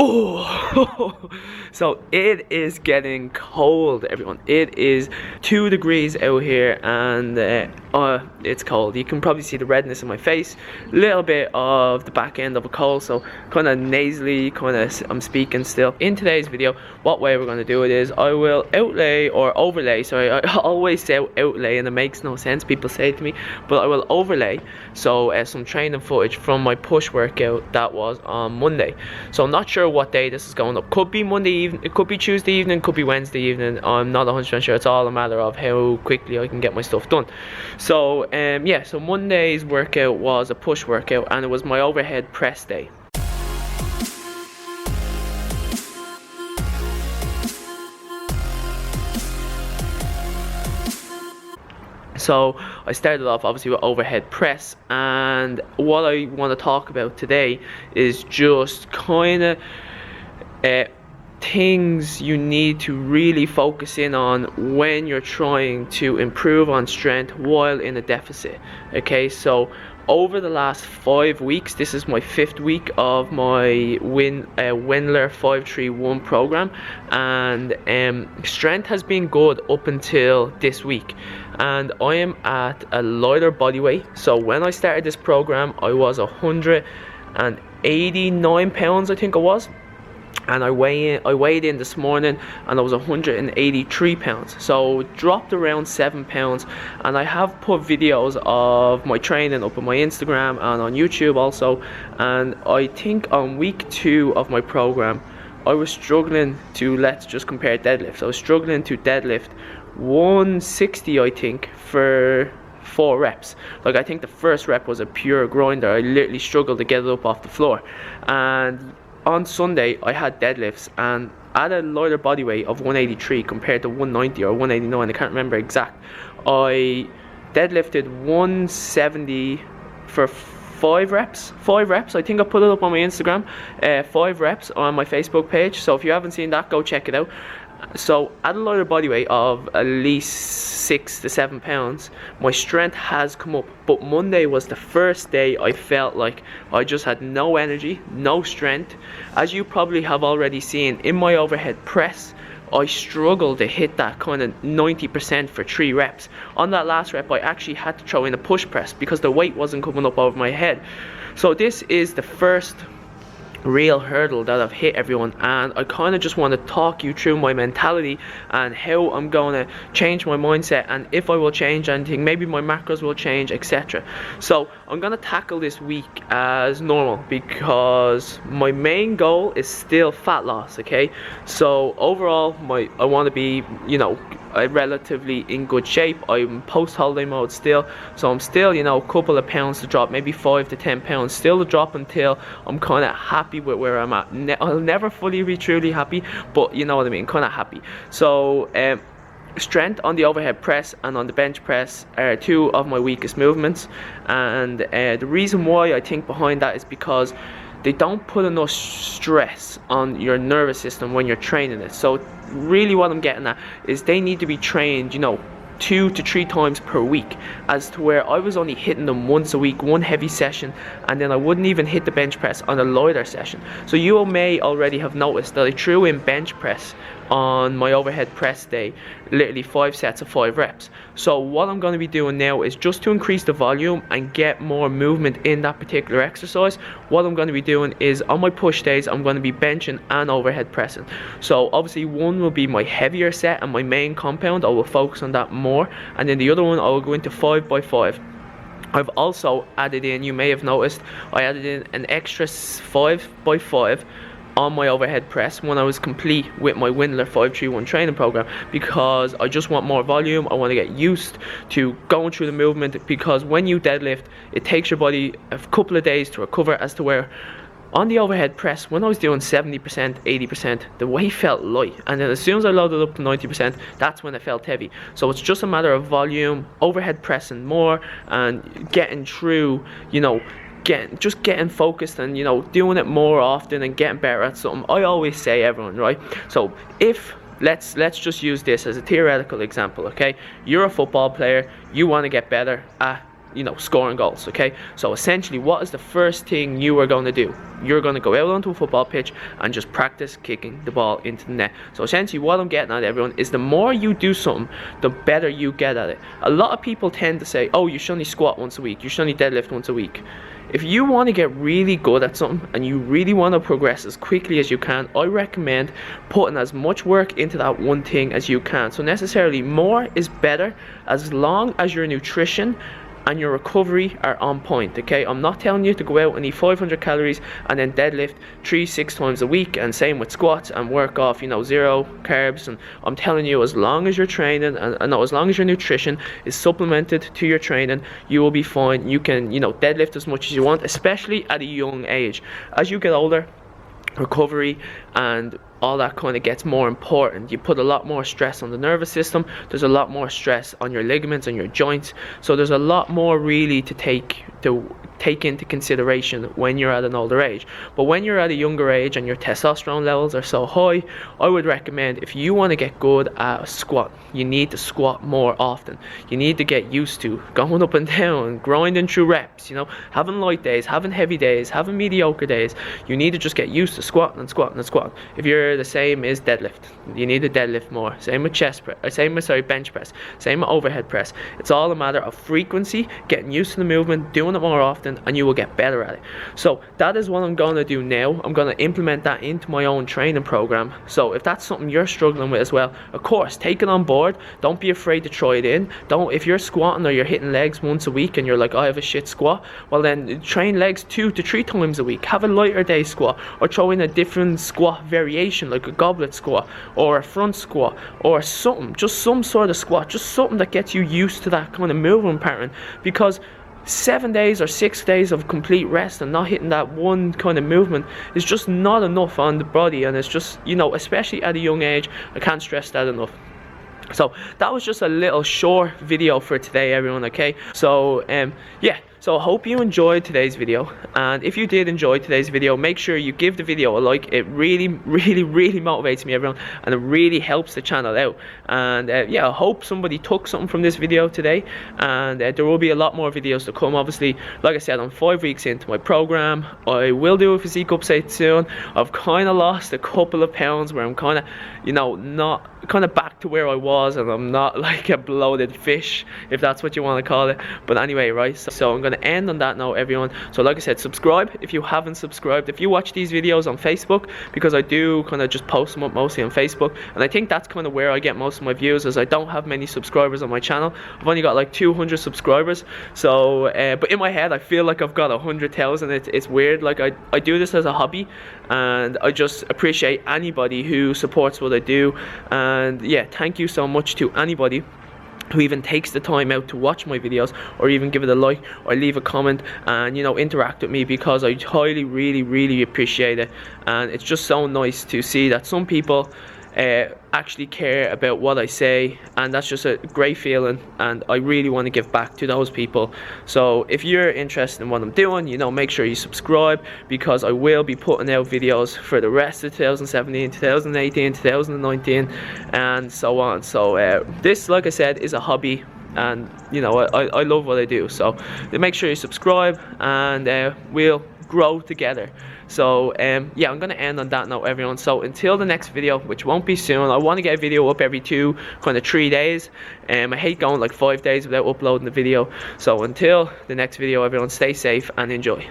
Oh, so it is getting cold, everyone. It is 2 degrees out here, and it's cold. You can probably see the redness in my face, a little bit of the back end of a cold, so kind of nasally, I'm speaking still. In today's video, what way we're going to do it is I will overlay, sorry, I always say outlay and it makes no sense, people say it to me, but I will overlay some training footage from my push workout that was on Monday. So I'm not sure what day this is going up. Could be Monday evening, it could be Tuesday evening, could be Wednesday evening. I'm not 100% sure. It's all a matter of how quickly I can get my stuff done. So yeah, so Monday's workout was a push workout and it was my overhead press day. So I started off obviously with overhead press, and what I want to talk about today is just kind of things you need to really focus in on when you're trying to improve on strength while in a deficit. Okay, so over the last 5 weeks, this is my 5th week of my Wendler 531 program, and strength has been good up until this week, and I am at a lighter body weight. So when I started this program, I was 189 pounds, I think it was. And I weighed in this morning and I was 183 pounds, so dropped around 7 pounds. And I have put videos of my training up on my Instagram and on YouTube also, and I think on week 2 of my program I was struggling to, let's just compare deadlifts, I was struggling to deadlift 160 I think for 4 reps. Like, I think the first rep was a pure grinder. I literally struggled to get it up off the floor. And on Sunday I had deadlifts, and at a lighter body weight of 183 compared to 190 or 189, I can't remember exact, I deadlifted 170 for 5 reps. I think I put it up on my Instagram, 5 reps on my Facebook page, so if you haven't seen that, go check it out. So at a lighter body weight of at least 6 to 7 pounds, my strength has come up. But Monday was the first day I felt like I just had no energy, no strength. As you probably have already seen in my overhead press, I struggled to hit that kind of 90% for 3 reps. On that last rep, I actually had to throw in a push press because the weight wasn't coming up over my head. So this is the first real hurdle that I've hit, everyone, and I kind of just want to talk you through my mentality and how I'm going to change my mindset, and if I will change anything, maybe my macros will change, etc. So I'm going to tackle this week as normal because my main goal is still fat loss. Okay, so overall I want to be, relatively in good shape. I'm post holiday mode still, so I'm still, a couple of pounds to drop, maybe 5 to 10 pounds still to drop until I'm kind of happy with where I'm at. I'll never fully be truly happy, but you know what I mean, kind of happy. So strength on the overhead press and on the bench press are 2 of my weakest movements, and the reason why I think behind that is because they don't put enough stress on your nervous system when you're training it. So really what I'm getting at is they need to be trained, 2 to 3 times per week, as to where I was only hitting them once a week, one heavy session, and then I wouldn't even hit the bench press on a lighter session. So you may already have noticed that I threw in bench press on my overhead press day, literally 5 sets of 5 reps. So what I'm going to be doing now is just to increase the volume and get more movement in that particular exercise. What I'm going to be doing is on my push days, I'm going to be benching and overhead pressing. So obviously one will be my heavier set and my main compound, I will focus on that more, and then the other one I will go into 5x5. I've also added in, you may have noticed, I added in an extra 5x5 on my overhead press when I was complete with my Wendler 531 training program, because I just want more volume. I want to get used to going through the movement, because when you deadlift, it takes your body a couple of days to recover, as to where on the overhead press, when I was doing 70%, 80%, the weight felt light, and then as soon as I loaded up to 90%, that's when it felt heavy. So it's just a matter of volume, overhead pressing more, and getting through, getting focused and doing it more often and getting better at something. I always say, everyone, right? So if let's just use this as a theoretical example, okay? You're a football player, you want to get better at scoring goals. Okay, so essentially, what is the first thing you are going to do? You're going to go out onto a football pitch and just practice kicking the ball into the net. So essentially what I'm getting at, everyone, is the more you do something, the better you get at it. A lot of people tend to say, oh, you should only squat once a week, you should only deadlift once a week. If you want to get really good at something and you really want to progress as quickly as you can, I recommend putting as much work into that one thing as you can. So necessarily more is better, as long as your nutrition and your recovery are on point. Okay, I'm not telling you to go out and eat 500 calories and then deadlift 3-6 times a week, and same with squats, and work off 0 carbs. And I'm telling you, as long as you're training and as long as your nutrition is supplemented to your training, you will be fine. You can deadlift as much as you want, especially at a young age. As you get older, recovery and all that kind of gets more important. You put a lot more stress on the nervous system, there's a lot more stress on your ligaments and your joints, so there's a lot more really to take into consideration when you're at an older age. But when you're at a younger age and your testosterone levels are so high, I would recommend, if you want to get good at a squat, you need to squat more often. You need to get used to going up and down, grinding through reps, having light days, having heavy days, having mediocre days. You need to just get used to squatting and squatting and squatting. If you're the same as deadlift, you need to deadlift more. Same with chest press, bench press, same with overhead press. It's all a matter of frequency, getting used to the movement, doing it more often, and you will get better at it. So that is what I'm going to do now. I'm going to implement that into my own training program. So if that's something you're struggling with as well, of course, take it on board. Don't be afraid to try it in. If you're squatting or you're hitting legs once a week and you're like, I have a shit squat, well then train legs 2 to 3 times a week. Have a lighter day squat, or throw in a different squat variation, like a goblet squat or a front squat or something, just some sort of squat, just something that gets you used to that kind of movement pattern. Because 7 days or 6 days of complete rest and not hitting that one kind of movement is just not enough on the body, and it's just, especially at a young age, I can't stress that enough. So that was just a little short video for today, everyone. Okay, so yeah, so I hope you enjoyed today's video, and if you did enjoy today's video, make sure you give the video a like. It really motivates me, everyone, and it really helps the channel out. And yeah, I hope somebody took something from this video today, and there will be a lot more videos to come. Obviously, like I said, I'm 5 weeks into my program. I will do a physique update soon. I've kind of lost a couple of pounds, where I'm kind of not back to where I was, and I'm not like a bloated fish, if that's what you want to call it. But anyway, right, so I'm going to end on that note, everyone. So like I said, subscribe if you haven't subscribed. If you watch these videos on Facebook, because I do kind of just post them up mostly on Facebook, and I think that's kind of where I get most of my views, as I don't have many subscribers on my channel. I've only got like 200 subscribers. So but in my head I feel like I've got 100,000. It's weird. Like I do this as a hobby, and I just appreciate anybody who supports what I do. And yeah, thank you so much to anybody who even takes the time out to watch my videos, or even give it a like, or leave a comment, and interact with me, because I highly really appreciate it. And it's just so nice to see that some people actually care about what I say, and that's just a great feeling, and I really want to give back to those people. So if you're interested in what I'm doing, make sure you subscribe, because I will be putting out videos for the rest of 2017, 2018, 2019, and so on. So this, like I said, is a hobby, and I love what I do. So make sure you subscribe, and we'll grow together. So yeah, I'm gonna end on that note, everyone. So until the next video, which won't be soon, I want to get a video up every 3 days. I hate going like 5 days without uploading the video. So until the next video, everyone, stay safe and enjoy.